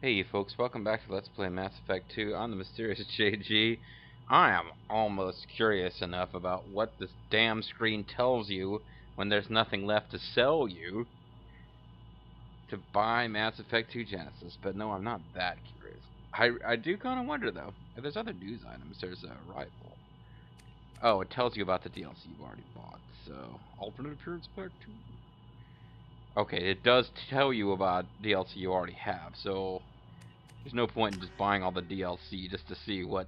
Hey you folks, welcome back to Let's Play Mass Effect 2 on the Mysterious JG. I am almost curious enough about what this damn screen tells you when there's nothing left to sell you to buy Mass Effect 2 Genesis, but no, I'm not that curious. I do kind of wonder though, if there's other news items. There's a rifle. Oh, it tells you about the DLC you've already bought, so alternate appearance part 2. Okay, it does tell you about DLC you already have, so there's no point in just buying all the DLC just to see what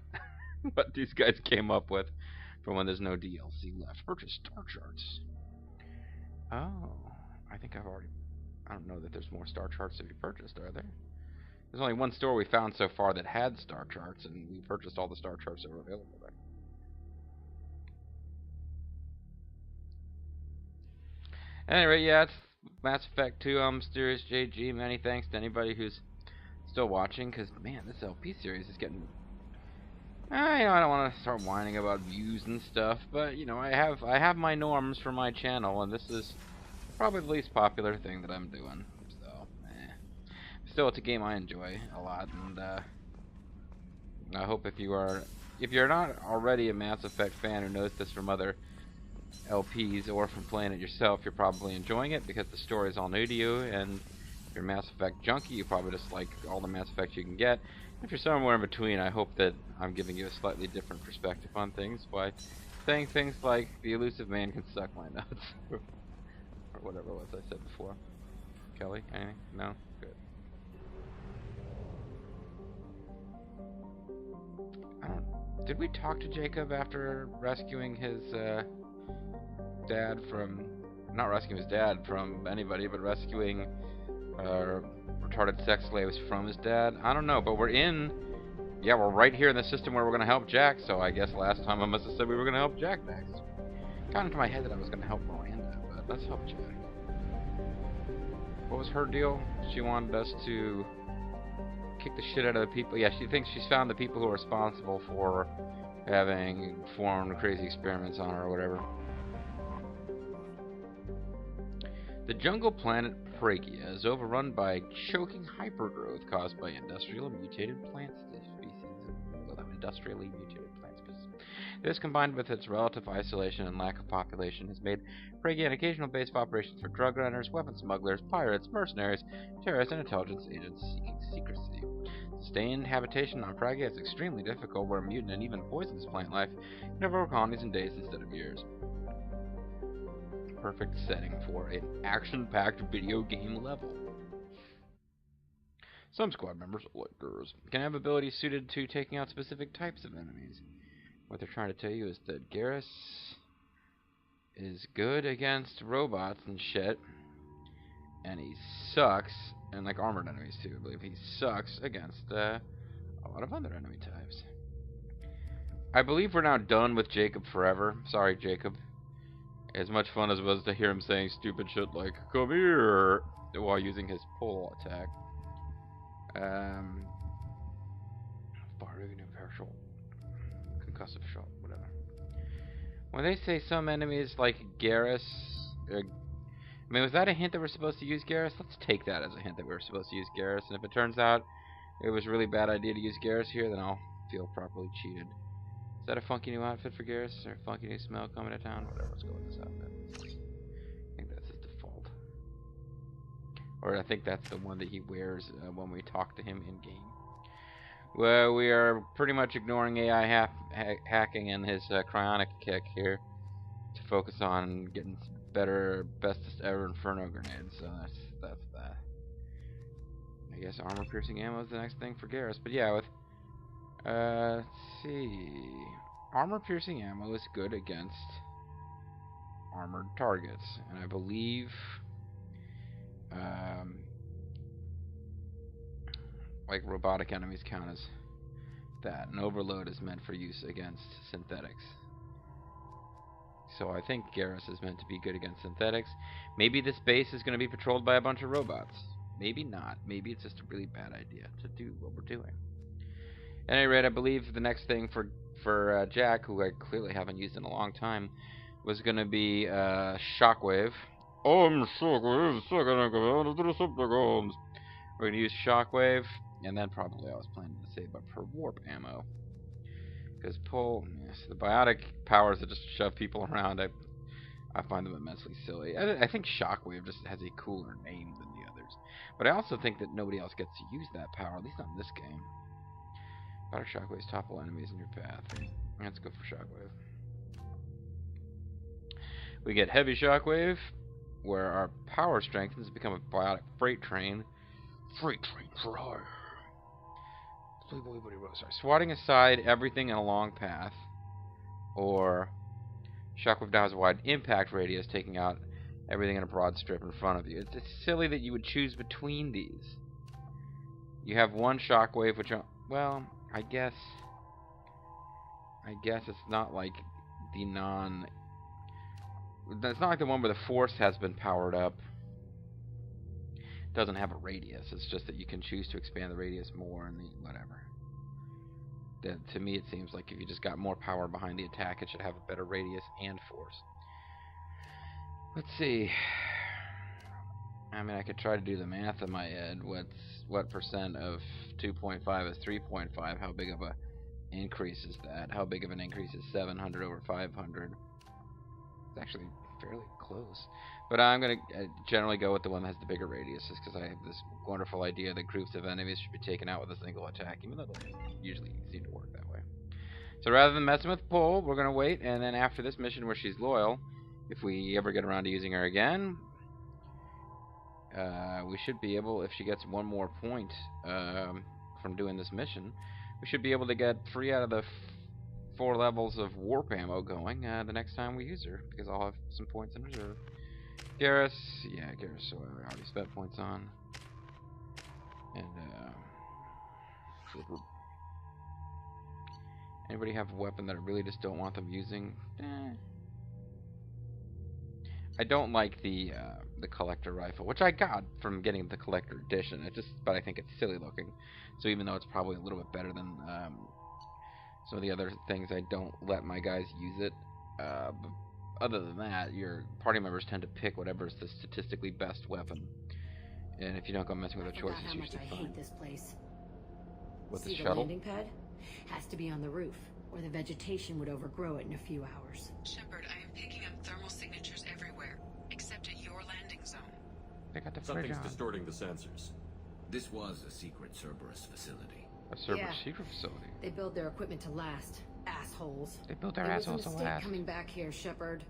what these guys came up with for when there's no DLC left. Purchase star charts. Oh, I think I've already... I don't know that there's more star charts to be purchased, are there? There's only one store we found so far that had star charts, and we purchased all the star charts that were available there. Anyway, yeah, it's Mass Effect 2. I'm Mysterious JG. Many thanks to anybody who's still watching, because, man, this LP series is getting... I don't want to start whining about views and stuff, but I have my norms for my channel, and this is probably the least popular thing that I'm doing. So, still, it's a game I enjoy a lot, and I hope if you're not already a Mass Effect fan who knows this from other LPs or from playing it yourself, you're probably enjoying it because the story is all new to you, and if you're a Mass Effect junkie, you probably just like all the Mass Effects you can get. If you're somewhere in between, I hope that I'm giving you a slightly different perspective on things by saying things like the Illusive Man can suck my nuts. Or whatever it was I said before. Kelly, anything? No? Good. Did we talk to Jacob after rescuing his dad from... Not rescuing his dad from anybody, but rescuing retarded sex slaves from his dad? I don't know, but we're right here in the system where we're going to help Jack, so I guess last time I must have said we were going to help Jack next. Got into my head that I was going to help Miranda, but let's help Jack. What was her deal? She wanted us to kick the shit out of the people. Yeah, she thinks she's found the people who are responsible for having performed crazy experiments on her or whatever. The jungle planet Pragia is overrun by choking hypergrowth caused by industrially mutated plant species. This, combined with its relative isolation and lack of population, has made Pragia an occasional base of operations for drug runners, weapon smugglers, pirates, mercenaries, terrorists, and intelligence agents seeking secrecy. Sustained habitation on Pragia is extremely difficult, where mutant and even poisonous plant life can overrun colonies in days instead of years. Perfect setting for an action-packed video game level. Some squad members, like girls, can have abilities suited to taking out specific types of enemies. What they're trying to tell you is that Garrus is good against robots and shit, and he sucks, and like armored enemies too, I believe. He sucks against a lot of other enemy types. I believe we're now done with Jacob forever. Sorry, Jacob. As much fun as it was to hear him saying stupid shit like, come here, while using his pull attack. Partial concussive shot, whatever. When they say some enemies like Garrus, I mean, was that a hint that we're supposed to use Garrus? Let's take that as a hint that we were supposed to use Garrus, and if it turns out it was a really bad idea to use Garrus here, then I'll feel properly cheated. Is that a funky new outfit for Garrus? Or a funky new smell coming to town? Whatever, let's go with this outfit. I think that's his default. Or I think that's the one that he wears when we talk to him in-game. Well, we are pretty much ignoring AI hacking and his cryonic kick here to focus on getting better, bestest ever Inferno grenades. So that's that. I guess armor-piercing ammo is the next thing for Garrus. But yeah, with... let's see... Armor-piercing ammo is good against armored targets. And I believe... like robotic enemies count as that. And overload is meant for use against synthetics. So I think Garrus is meant to be good against synthetics. Maybe this base is going to be patrolled by a bunch of robots. Maybe not. Maybe it's just a really bad idea to do what we're doing. At any rate, I believe the next thing for Jack, who I clearly haven't used in a long time, was going to be Shockwave. I'm Shockwave, second in command of the Decepticons. We're going to use Shockwave And then probably I was planning to save up for warp ammo. Because pull, yes, the biotic powers that just shove people around, I find them immensely silly. I think Shockwave just has a cooler name than the others. But I also think that nobody else gets to use that power, at least not in this game. Powder Shockwaves topple enemies in your path. Let's go for Shockwave. We get Heavy Shockwave, where our power strengthens to become a biotic freight train. Freight train for hire. Swatting aside everything in a long path, or Shockwave now has a wide impact radius, taking out everything in a broad strip in front of you. It's silly that you would choose between these. You have one Shockwave, which, well, I guess it's not like the non. It's not like the one where the force has been powered up. It doesn't have a radius. It's just that you can choose to expand the radius more and the whatever. To me, it seems like if you just got more power behind the attack, it should have a better radius and force. Let's see. I mean, I could try to do the math in my head. What percent of 2.5 is 3.5? How big of a increase is that? How big of an increase is 700 over 500? It's actually fairly close. But I'm going to generally go with the one that has the bigger radius, just because I have this wonderful idea that groups of enemies should be taken out with a single attack, even though they usually seem to work that way. So rather than messing with Pull, we're going to wait, and then after this mission where she's loyal, if we ever get around to using her again, we should be able, if she gets one more point from doing this mission, we should be able to get 3 out of the 4 levels of warp ammo going the next time we use her, because I'll have some points in reserve. Garrus, yeah, Garrus, so I already spent points on. And, anybody have a weapon that I really just don't want them using? I don't like the collector rifle, which I got from getting the collector edition. But I think it's silly looking. So even though it's probably a little bit better than some of the other things, I don't let my guys use it. But other than that, your party members tend to pick whatever is the statistically best weapon. And if you don't go messing with the choice, it's usually fine. I hate this place. With the See shuttle? The landing pad? Has to be on the roof, or the vegetation would overgrow it in a few hours. Shepard, I am picking up thermal signatures everywhere, except at your landing zone. They got the Something's distorting the sensors. This was a secret Cerberus facility. A Cerberus secret facility. They build their equipment to last. Assholes. They built their assholes to last. Coming back here, Shepard.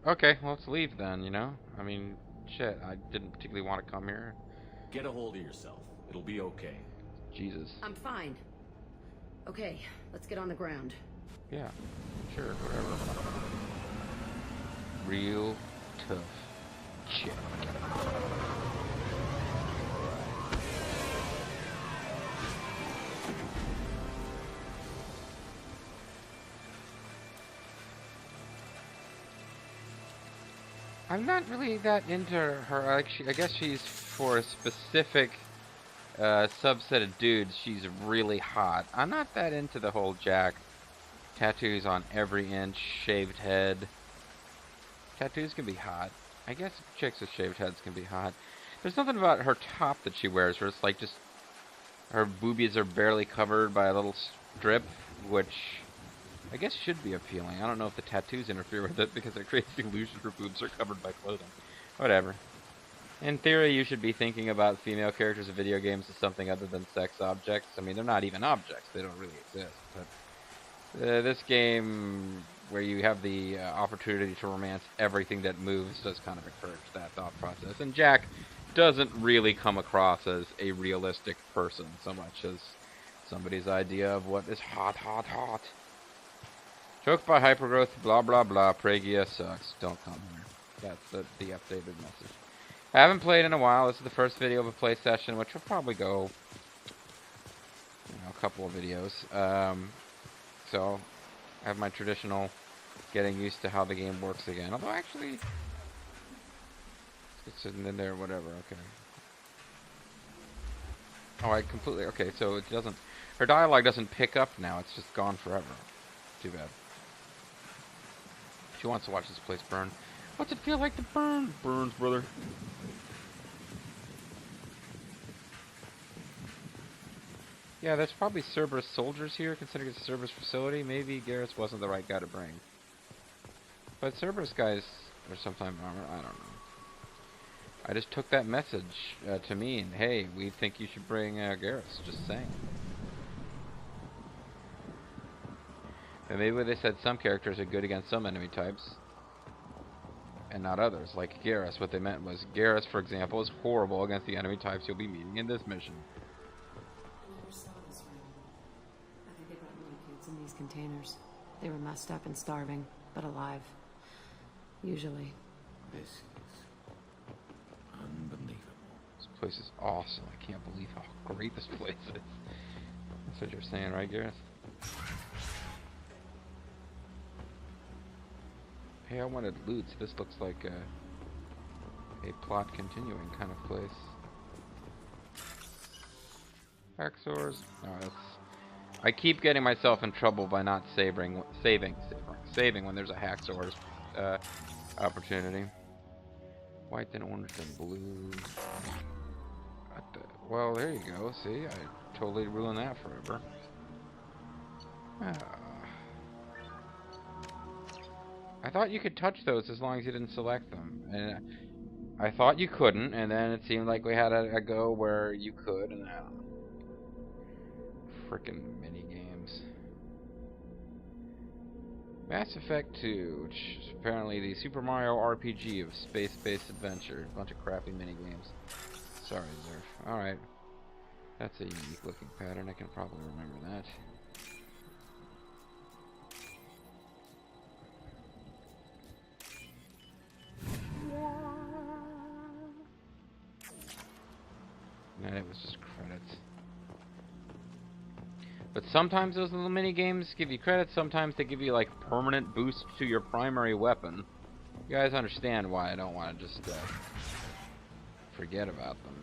Okay, well, let's leave then, you know? I mean, shit, I didn't particularly want to come here. Get a hold of yourself. It'll be okay. Jesus. I'm fine. Okay, let's get on the ground. Yeah, sure, whatever. Real tough shit. I'm not really that into her. I guess she's for a specific subset of dudes. She's really hot. I'm not that into the whole Jack tattoos on every inch, shaved head. Tattoos can be hot. I guess chicks with shaved heads can be hot. There's something about her top that she wears where it's like just her boobies are barely covered by a little strip, which I guess should be appealing. I don't know if the tattoos interfere with it because it creates the illusion her boobs are covered by clothing. Whatever. In theory, you should be thinking about female characters in video games as something other than sex objects. I mean, they're not even objects. They don't really exist. But this game, where you have the opportunity to romance everything that moves, does kind of encourage that thought process. And Jack doesn't really come across as a realistic person so much as somebody's idea of what is hot, hot, hot. Choked by hypergrowth, blah, blah, blah. Pragia sucks. Don't come here. That's the updated message. I haven't played in a while. This is the first video of a play session, which will probably go, a couple of videos. So, I have my traditional getting used to how the game works again. Although, actually, it's sitting in there, whatever, okay. Oh, okay, so it doesn't, her dialogue doesn't pick up now. It's just gone forever. Too bad. She wants to watch this place burn. What's it feel like to burn? Burns, brother. Yeah, there's probably Cerberus soldiers here, considering it's a Cerberus facility. Maybe Garrus wasn't the right guy to bring. But Cerberus guys are sometimes armor. I don't know. I just took that message to mean, hey, we think you should bring Garrus. Just saying. And maybe they said some characters are good against some enemy types and not others, like Garrus. What they meant was Garrus, for example, is horrible against the enemy types you'll be meeting in this mission. I never saw this room. I think they brought many kids in these containers. They were messed up and starving, but alive. Usually. This is unbelievable. This place is awesome. I can't believe how great this place is. That's what you're saying, right, Garrus? Hey, I wanted loot, so this looks like a plot continuing kind of place. Hacksaws. No, that's. I keep getting myself in trouble by not saving when there's a hacksaws opportunity. White then orange then blue. Well, there you go. See, I totally ruined that forever. I thought you could touch those as long as you didn't select them, and I thought you couldn't, and then it seemed like we had a go where you could, and I don't know. Frickin' mini games. Mass Effect 2, which is apparently the Super Mario RPG of space-based adventure. A bunch of crappy mini games. Sorry, Zerf. Alright. That's a unique looking pattern, I can probably remember that. And it was just credits. But sometimes those little mini games give you credits, sometimes they give you like permanent boost to your primary weapon. You guys understand why I don't want to just forget about them.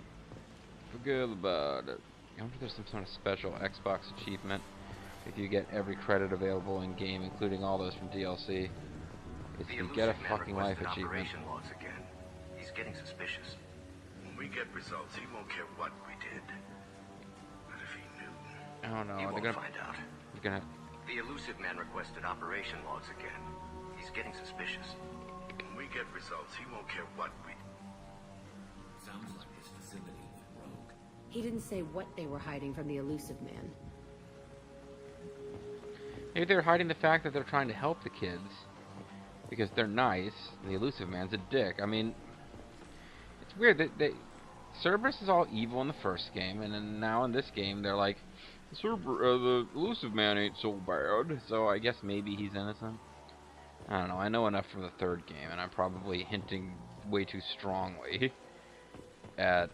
Forget about it. I wonder if there's some sort of special Xbox achievement if you get every credit available in game, including all those from DLC. It's the Get a Fucking Life achievement. Logs again. He's getting suspicious. When we get results, he won't care what we did. But if he knew, Oh no, he they're won't gonna. find out. They're gonna. The Illusive Man requested operation logs again. He's getting suspicious. When we get results, he won't care what we. Sounds like his facility went rogue. He didn't say what they were hiding from the Illusive Man. Maybe they're hiding the fact that they're trying to help the kids because they're nice. The Illusive Man's a dick. I mean, it's weird that Cerberus is all evil in the first game, and then now in this game they're like, the Illusive Man ain't so bad. So I guess maybe he's innocent. I don't know. I know enough from the third game, and I'm probably hinting way too strongly at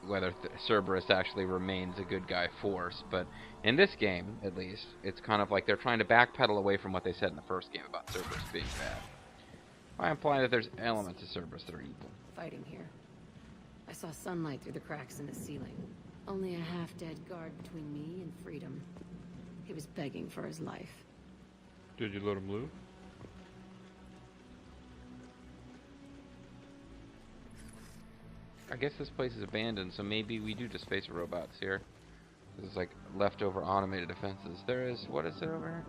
whether Cerberus actually remains a good guy force. But in this game, at least, it's kind of like they're trying to backpedal away from what they said in the first game about Cerberus being bad. I imply that there's elements of Cerberus that are evil. Fighting here. I saw sunlight through the cracks in the ceiling. Only a half-dead guard between me and freedom. He was begging for his life. Did you let him live? I guess this place is abandoned, so maybe we do just face robots here. This is like leftover automated defenses. There is, what is it over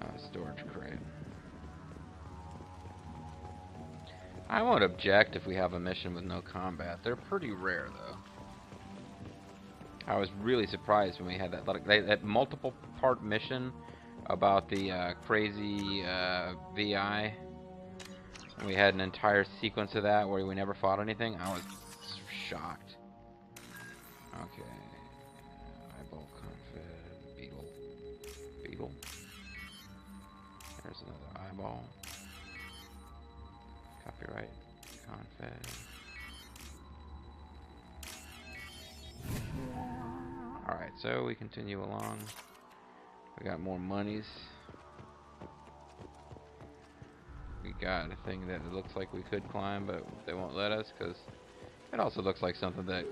here? Storage crate. I won't object if we have a mission with no combat. They're pretty rare, though. I was really surprised when we had that multiple part mission about the crazy VI. We had an entire sequence of that where we never fought anything. I was shocked. Okay. Eyeball confed. Beetle. There's another eyeball. Copyright. Confed. Alright, so we continue along. We got more monies. We got a thing that it looks like we could climb, but they won't let us because it also looks like something that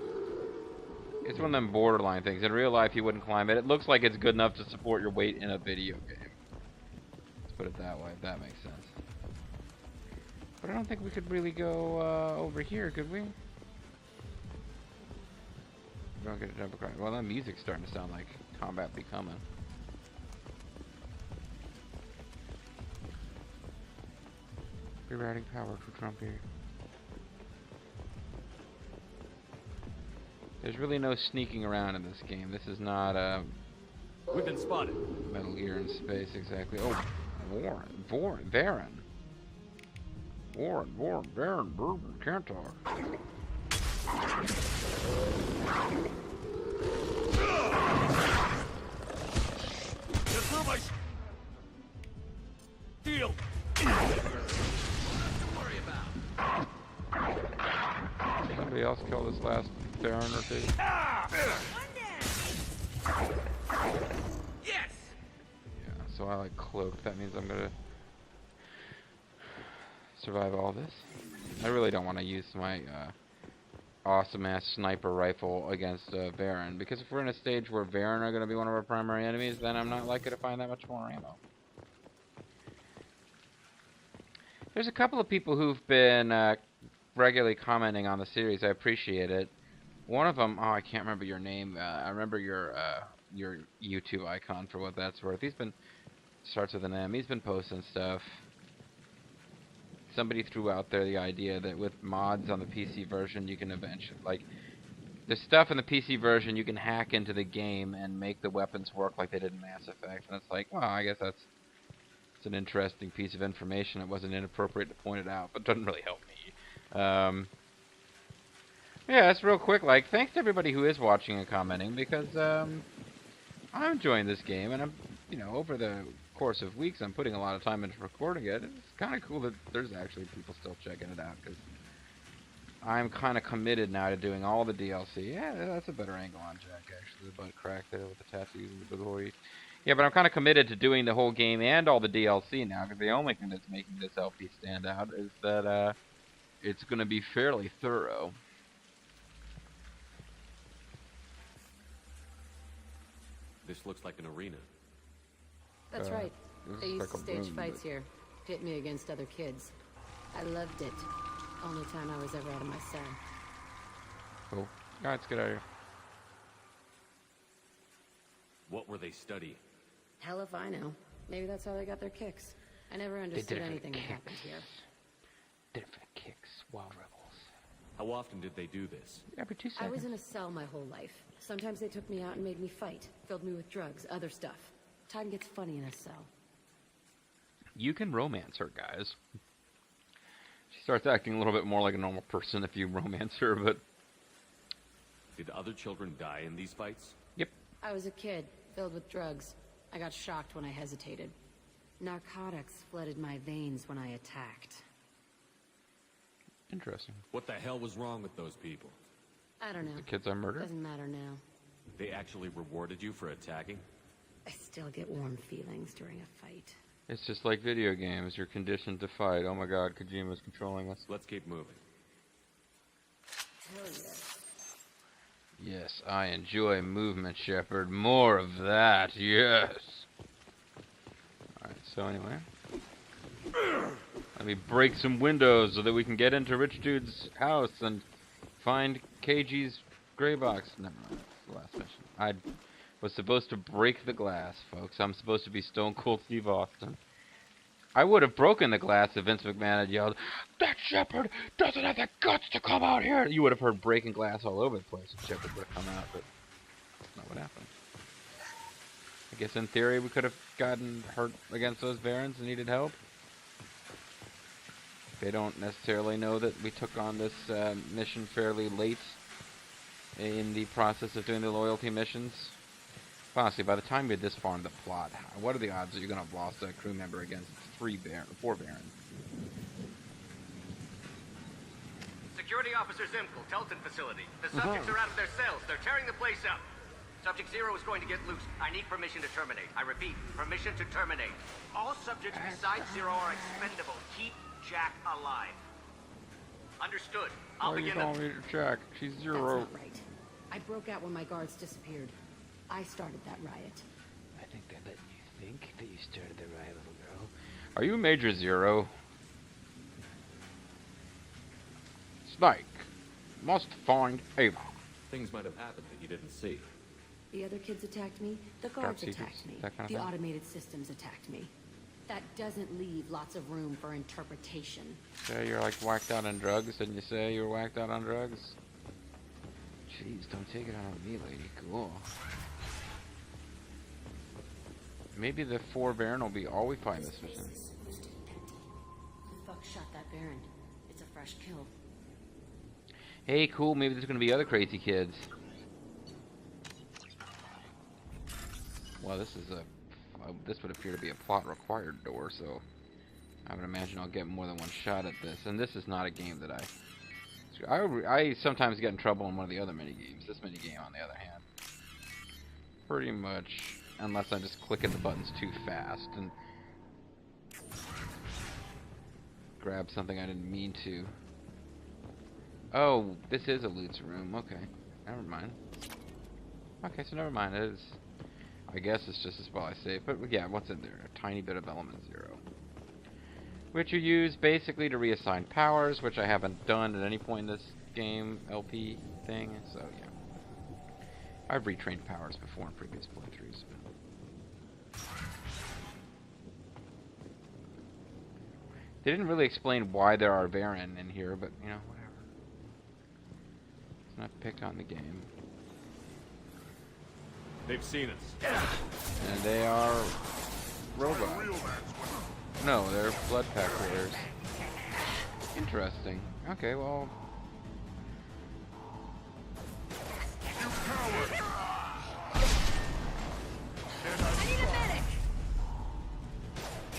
it's one of them borderline things. In real life, you wouldn't climb it. It looks like it's good enough to support your weight in a video game. Let's put it that way, if that makes sense. But I don't think we could really go over here, could we? don't get a jump across. Well, that music's starting to sound like combat be coming. Rerouting power for Trump here. There's really no sneaking around in this game. This is not a We've been spotted. Metal Gear in space, exactly. Oh, Varen. Varen, Bourbon, can't talk. Heal. Somebody else kill this last Baron or two. Yes! Yeah, so I like cloaked. That means I'm gonna survive all this. I really don't want to use my awesome ass sniper rifle against Baron, because if we're in a stage where Baron are gonna be one of our primary enemies, then I'm not likely to find that much more ammo. There's a couple of people who've been regularly commenting on the series. I appreciate it. One of them, oh, I can't remember your name. I remember your YouTube icon for what that's worth. He's been starts with an M. He's been posting stuff. Somebody threw out there the idea that with mods on the PC version, you can eventually, like, the stuff in the PC version, you can hack into the game and make the weapons work like they did in Mass Effect. And it's like, well, I guess it's an interesting piece of information. It wasn't inappropriate to point it out, but it doesn't really help me. Yeah, that's real quick. Like, thanks to everybody who is watching and commenting, because I'm enjoying this game, and I'm, you know, over the course of weeks, I'm putting a lot of time into recording it. It's kind of cool that there's actually people still checking it out, because I'm kind of committed now to doing all the DLC. Yeah, that's a better angle on Jack, actually, the butt crack there with the tattoos and the glory. Yeah, but I'm kind of committed to doing the whole game and all the DLC now, because the only thing that's making this LP stand out is that it's going to be fairly thorough. This looks like an arena. That's right. This They is used like to a stage room, fights but- here. Pit me against other kids. I loved it. Only time I was ever out of my cell. Cool. Alright, let's get out of here. What were they studying? Hell if I know. Maybe that's how they got their kicks. I never understood anything that happened here. Did it for the kicks, wild rebels. How often did they do this? Every 2 I seconds. was in a cell my whole life. Sometimes they took me out and made me fight. Filled me with drugs, other stuff. Time gets funny in a cell. You can romance her, guys. She starts acting a little bit more like a normal person if you romance her, but... Did other children die in these fights? Yep. I was a kid, filled with drugs. I got shocked when I hesitated. Narcotics flooded my veins when I attacked. Interesting. What the hell was wrong with those people? I don't know. The kids I murdered? Doesn't matter now. They actually rewarded you for attacking? I still get warm feelings during a fight. It's just like video games. You're conditioned to fight. Oh my god, Kojima's controlling us. Let's keep moving. Hell yes. Yes, I enjoy movement, Shepard. More of that, yes. Alright, so anyway. Let me break some windows so that we can get into Rich Dude's house and find KG's gray box. Never mind, that's the last mission. I was supposed to break the glass, folks. I'm supposed to be Stone Cold Steve Austin. I would have broken the glass if Vince McMahon had yelled, "That Shepard doesn't have the guts to come out here!" You would have heard breaking glass all over the place if Shepard would have come out, but that's not what happened. I guess in theory we could have gotten hurt against those Barons and needed help. They don't necessarily know that we took on this mission fairly late in the process of doing the loyalty missions. Honestly, by the time you get this far in the plot, what are the odds that you're going to have lost a crew member against 4 Barons? Security Officer Zimkel, Telton facility. The subjects are out of their cells. They're tearing the place up. Subject Zero is going to get loose. I need permission to terminate. I repeat, permission to terminate. All subjects besides Zero are expendable. Keep Jack alive. Understood. I'll Why are you begin calling me Jack? She's That's Zero. not right. I broke out when my guards disappeared. I started that riot. I think they're letting you think that you started the riot, little girl. Are you Major Zero? Snake must find Ava. Things might have happened that you didn't see. The other kids attacked me. The guards secrets, attacked me. that kind of The thing? automated systems attacked me. That doesn't leave lots of room for interpretation. So you're like whacked out on drugs? Didn't you say you were whacked out on drugs? Jeez, don't take it out on me, lady. Cool. Maybe the 4 Baron will be all we find this mission. Who the fuck shot that Baron? It's a fresh kill. Hey, cool. Maybe there's gonna be other crazy kids. Well, this is a. This would appear to be a plot-required door, so I would imagine I'll get more than one shot at this. And this is not a game that I sometimes get in trouble in one of the other mini games. This mini game, on the other hand, pretty much, unless I'm just clicking the buttons too fast and grab something I didn't mean to. Oh, this is a loot's room. Okay, never mind. Okay, so never mind. It is. I guess it's just as well I say. But yeah, what's in there? A tiny bit of element 0, which you use basically to reassign powers, which I haven't done at any point in this game LP thing. So yeah, I've retrained powers before in previous playthroughs. They didn't really explain why there are Baron in here, but you know, whatever. Let's not pick on the game. They've seen us. And they are robots. No, they're blood pack warriors. Interesting. Okay, well.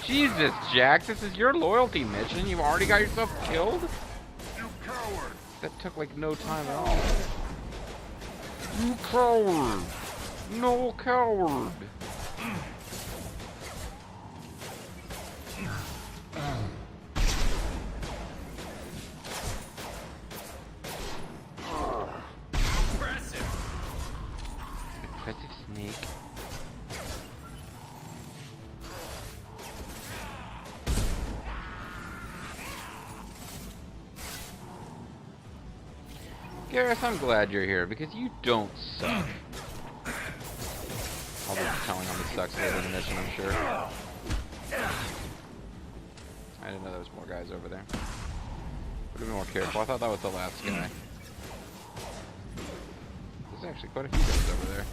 Jesus, Jack, this is your loyalty mission. You've already got yourself killed? You coward! That took like no time at all. You coward! No coward! Impressive snake. Gareth, I'm glad you're here because you don't suck. I'll be telling him he sucks later in the mission, I'm sure. I didn't know there was more guys over there. Better be more careful. I thought that was the last guy. There's actually quite a few guys over there.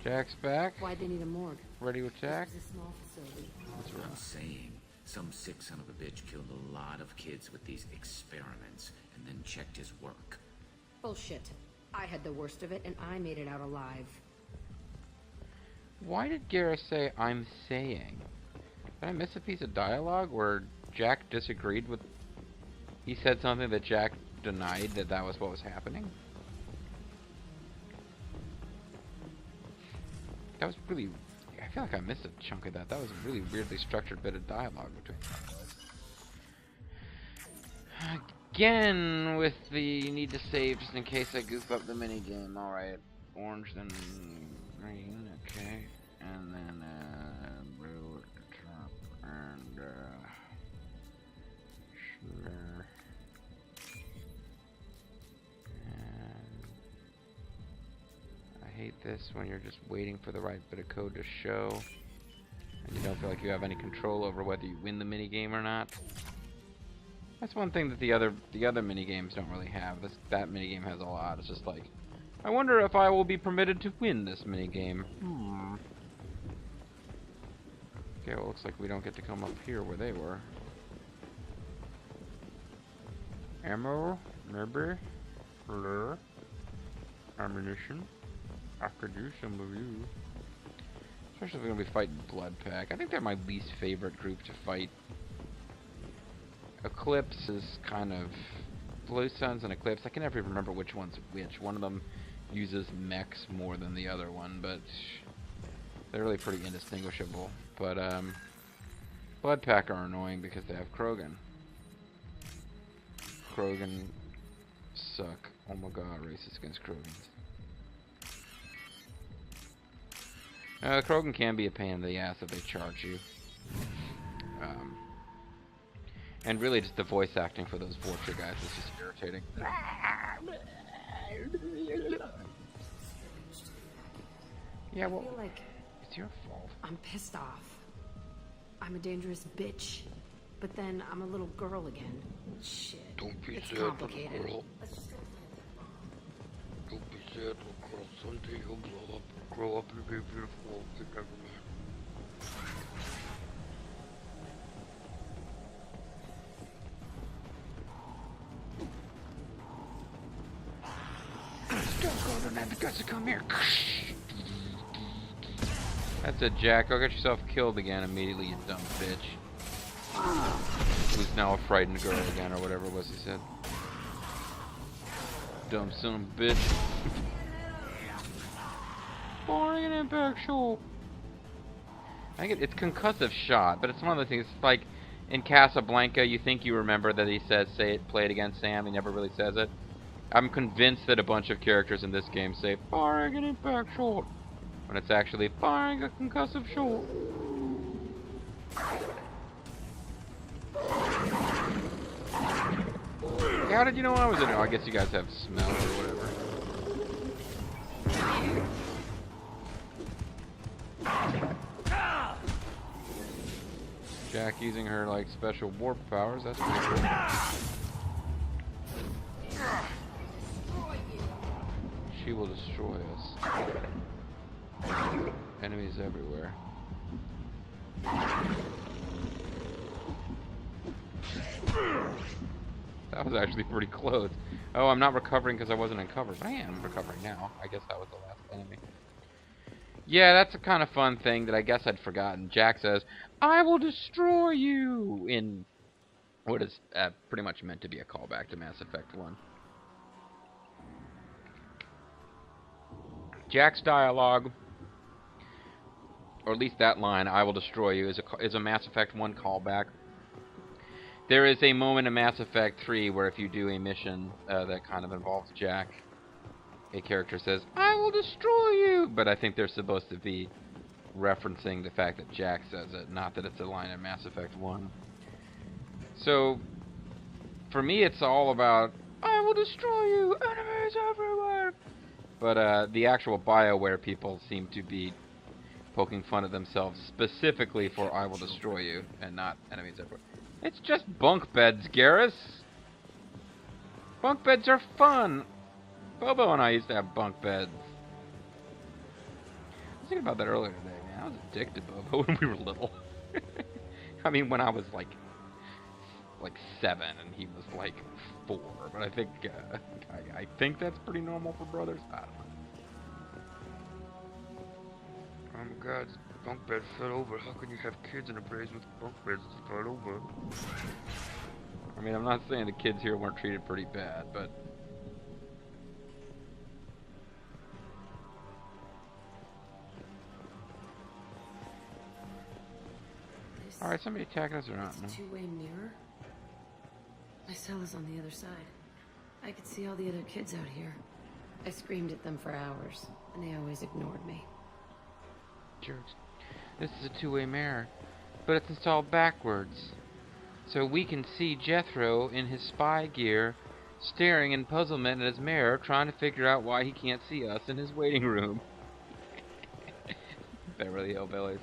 Jack's back. Why'd they need a morgue? Ready to attack. This is a small facility. What's I'm wrong? saying, some sick son of a bitch killed a lot of kids with these experiments and then checked his work. Bullshit. I had the worst of it, and I made it out alive. Why did Gareth say, "I'm saying"? Did I miss a piece of dialogue where Jack disagreed with... He said something that Jack denied that was what was happening? That was really... I feel like I missed a chunk of that. That was a really weirdly structured bit of dialogue between them. Again, with the need to save just in case I goof up the minigame. Alright. Orange, then green, okay. And then, blue at the top, and, sure. And I hate this when you're just waiting for the right bit of code to show, and you don't feel like you have any control over whether you win the minigame or not. That's one thing that the other minigames don't really have. That minigame has a lot. It's just like, I wonder if I will be permitted to win this minigame. Okay, well, looks like we don't get to come up here where they were. Ammo, maybe, blur, ammunition. I could use some of you. Especially if we're gonna be fighting Blood Pack. I think they're my least favorite group to fight. Eclipse is kind of... Blue Suns and Eclipse, I can never remember which one's which. One of them uses mechs more than the other one, but they're really pretty indistinguishable. But Blood Pack are annoying because they have Krogan. Krogan suck. Oh my god, racist against Krogans. Krogan can be a pain in the ass if they charge you. And really just the voice acting for those Vorcha guys is just irritating. Yeah, well, I feel like it's your fault. I'm pissed off. I'm a dangerous bitch. But then I'm a little girl again. Shit. Don't be It's sad, little complicated. girl. Let's just go plant that bomb. Don't be sad, little girl. Someday you'll grow up and be beautiful. You're never man. Got to come here. That's it, Jack. Go get yourself killed again immediately, you dumb bitch. Who's now a frightened girl again, or whatever it was he said. Dumb son of a bitch. Boring and impact shot. I think it's concussive shot, but it's one of those things. It's like in Casablanca, you think you remember that he says, play it again, Sam. He never really says it. I'm convinced that a bunch of characters in this game say firing an impact shot when it's actually firing a concussive shot. How did you know I was in there? Oh, I guess you guys have smell or whatever. Jack using her like special warp powers, that's pretty cool. She will destroy us. Enemies everywhere. That was actually pretty close. Oh, I'm not recovering because I wasn't in cover, but I am recovering now. I guess that was the last enemy. Yeah, that's a kind of fun thing that I guess I'd forgotten. Jack says, "I will destroy you," in what is pretty much meant to be a callback to Mass Effect 1. Jack's dialogue, or at least that line, "I will destroy you," is a Mass Effect 1 callback. There is a moment in Mass Effect 3 where if you do a mission that kind of involves Jack, a character says, "I will destroy you," but I think they're supposed to be referencing the fact that Jack says it, not that it's a line in Mass Effect 1. So, for me, it's all about, "I will destroy you, enemies everywhere." But the actual BioWare people seem to be poking fun at themselves specifically for "I will destroy you" and not enemies everywhere. It's just bunk beds, Garrus. Bunk beds are fun. Bobo and I used to have bunk beds. I was thinking about that earlier today, man. I was addicted to Bobo when we were little. I mean, when I was like 7 and he was like 4. But I think I think that's pretty normal for brothers. I don't know. Oh my god, this bunk bed fell over. How can you have kids in a place with bunk beds that fell over? I mean, I'm not saying the kids here weren't treated pretty bad, but... Alright, somebody attacking us or not? No. Two-way mirror? My cell is on the other side. I could see all the other kids out here. I screamed at them for hours, and they always ignored me. Jerks. This is a two-way mirror, but it's installed backwards. So we can see Jethro in his spy gear, staring in puzzlement at his mirror, trying to figure out why he can't see us in his waiting room. Beverly Hillbillies.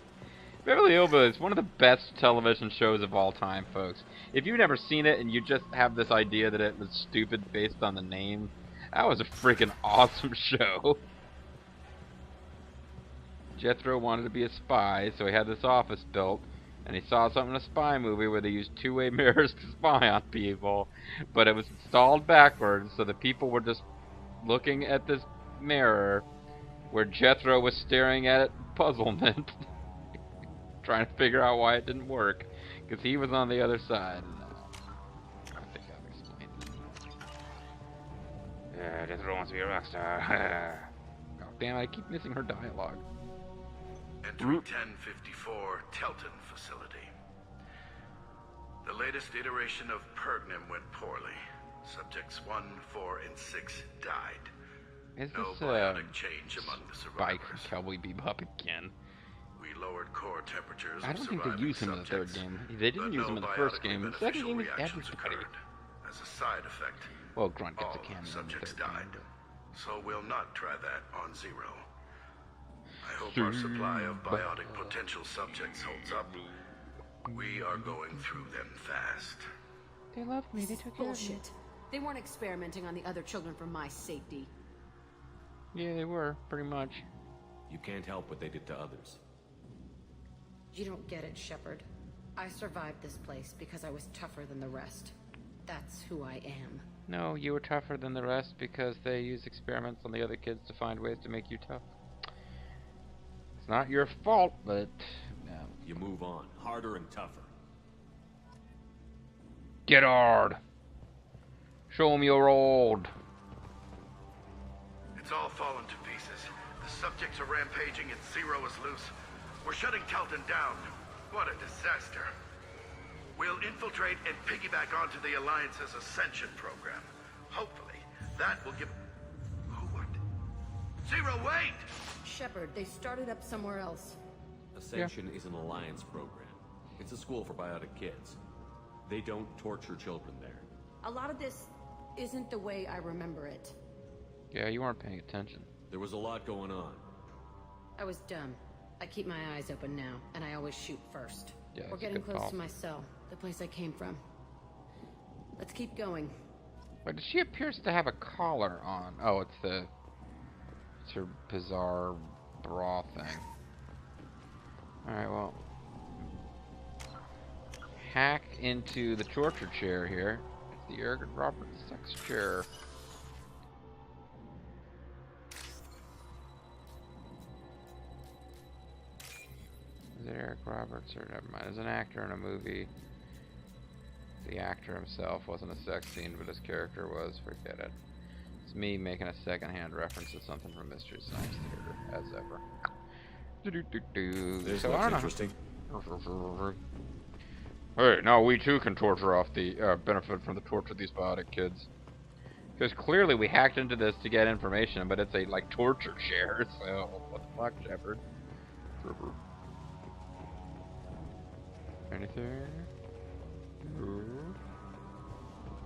Beverly Hillbillies, one of the best television shows of all time, folks. If you've never seen it and you just have this idea that it was stupid based on the name, that was a freaking awesome show. Jethro wanted to be a spy, so he had this office built, and he saw something in a spy movie where they used two-way mirrors to spy on people, but it was installed backwards, so the people were just looking at this mirror where Jethro was staring at it in puzzlement. Trying to figure out why it didn't work, because he was on the other side. I think I've explained it. Yeah, Jethro wants to be a rock star. Oh, damn, I keep missing her dialogue. Entering 1054 Telton facility. The latest iteration of Pergnum went poorly. Subjects 1, 4, and 6 died. Is No this bionic change among the Spike survivors. from Cowboy Bebop again? We lowered core temperatures. I don't think they used him in the third game. They didn't use him in the first game. The second game is everybody. As a side effect, well, Grunt gets a all cameo. Subjects died. So we'll not try that on Zero. I hope our supply of biotic potential subjects holds up. We are going through them fast. They loved me. They took care of me. Bullshit. They weren't experimenting on the other children for my safety. Yeah, they were, pretty much. You can't help what they did to others. You don't get it, Shepard. I survived this place because I was tougher than the rest. That's who I am. No, you were tougher than the rest because they used experiments on the other kids to find ways to make you tough. It's not your fault, but... no. You move on, harder and tougher. Get hard! Show 'em you're old! It's all fallen to pieces. The subjects are rampaging and Zero is loose. We're shutting Telton down. What a disaster. We'll infiltrate and piggyback onto the Alliance's Ascension program. Hopefully, that will give... Oh, what? Zero, wait! Shepard, they started up somewhere else. Ascension is an Alliance program. It's a school for biotic kids. They don't torture children there. A lot of this isn't the way I remember it. Yeah, you weren't paying attention. There was a lot going on. I was dumb. I keep my eyes open now, and I always shoot first. Yeah, We're that's a getting good close call. to my cell, the place I came from. Let's keep going. But she appears to have a collar on. Oh, it's her bizarre bra thing. Alright, well. Hack into the torture chair here. It's the Eric Roberts sex chair. Is it Eric Roberts or never mind? As an actor in a movie, the actor himself wasn't a sex scene, but his character was. Forget it. It's me making a secondhand reference to something from Mystery Science Theater, as ever. There's So much I don't interesting. know. Hey, now we too can torture off the benefit from the torture of these biotic kids. Because clearly we hacked into this to get information, but it's a like torture chair. So what the fuck, Shepard? Anything? Ooh.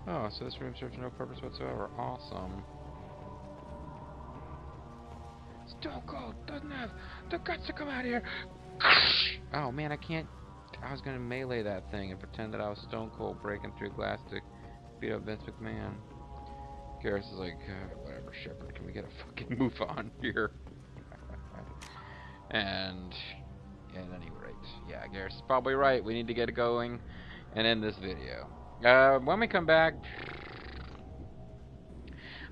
Oh, so this room serves no purpose whatsoever. Awesome. Stone Cold doesn't have the guts to come out here. Oh man, I can't. I was gonna melee that thing and pretend that I was Stone Cold breaking through glass to beat up Vince McMahon. Garrus is like, whatever, Shepard, can we get a fucking move on here? And at any rate, yeah, Garrus is probably right. We need to get it going and end this video. When we come back,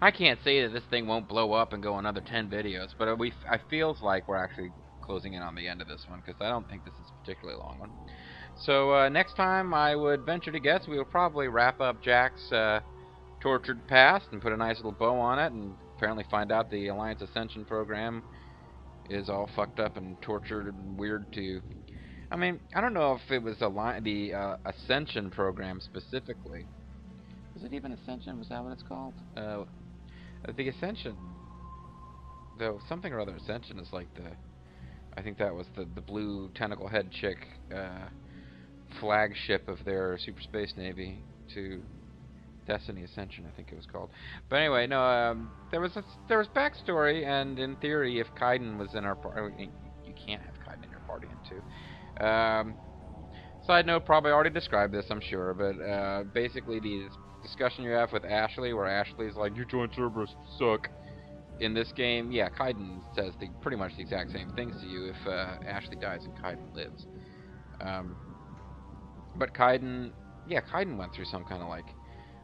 I can't say that this thing won't blow up and go another 10 videos, but I feels like we're actually closing in on the end of this one, because I don't think this is a particularly long one. So next time, I would venture to guess we will probably wrap up Jack's tortured past and put a nice little bow on it, and apparently find out the Alliance Ascension program is all fucked up and tortured and weird too. I mean, I don't know if it was the Ascension program specifically. Was it even Ascension? Was that what it's called? The Ascension, though, something or other Ascension is like the, I think that was the blue tentacle head chick flagship of their super space navy to Destiny Ascension, I think it was called. But anyway, no, there was backstory, and in theory, if Kaiden was in our party, you can't have Kaiden in your party in 2. Side note, probably already described this, I'm sure, but basically the discussion you have with Ashley, where Ashley's like, you joined Cerberus, suck. In this game, yeah, Kaiden says pretty much the exact same things to you if Ashley dies and Kaiden lives. But Kaiden went through some kind of like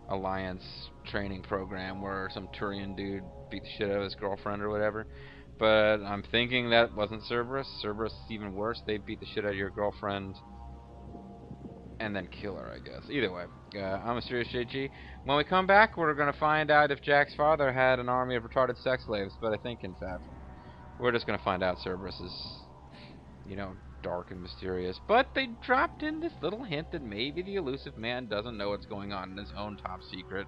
Alliance training program where some Turian dude beat the shit out of his girlfriend or whatever. But I'm thinking that wasn't Cerberus. Cerberus is even worse. They beat the shit out of your girlfriend and then kill her, I guess. Either way, I'm Mysterious JG. When we come back, we're going to find out if Jack's father had an army of retarded sex slaves. But I think, in fact, we're just going to find out Cerberus is, you know, dark and mysterious. But they dropped in this little hint that maybe the Illusive Man doesn't know what's going on in his own top secret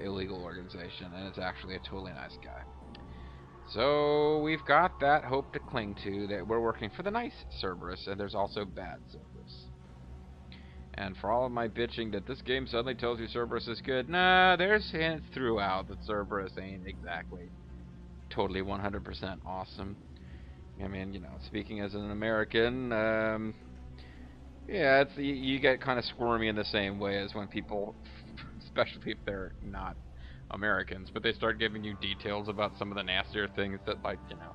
illegal organization, and it's actually a totally nice guy. So we've got that hope to cling to, that we're working for the nice Cerberus, and there's also bad Cerberus. And for all of my bitching that this game suddenly tells you Cerberus is good, nah, there's hints throughout that Cerberus ain't exactly totally 100% awesome. I mean, you know, speaking as an American, yeah, you get kind of squirmy in the same way as when people, especially if they're not Americans, but they start giving you details about some of the nastier things that, like, you know,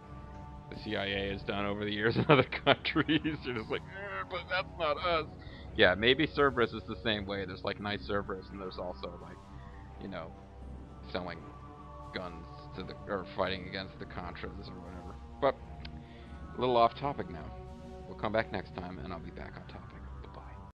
the CIA has done over the years in other countries. You're just like, but that's not us. Yeah, maybe Cerberus is the same way. There's like nice Cerberus, and there's also like, you know, selling guns to the or fighting against the Contras or whatever. But a little off topic now. We'll come back next time, and I'll be back on topic.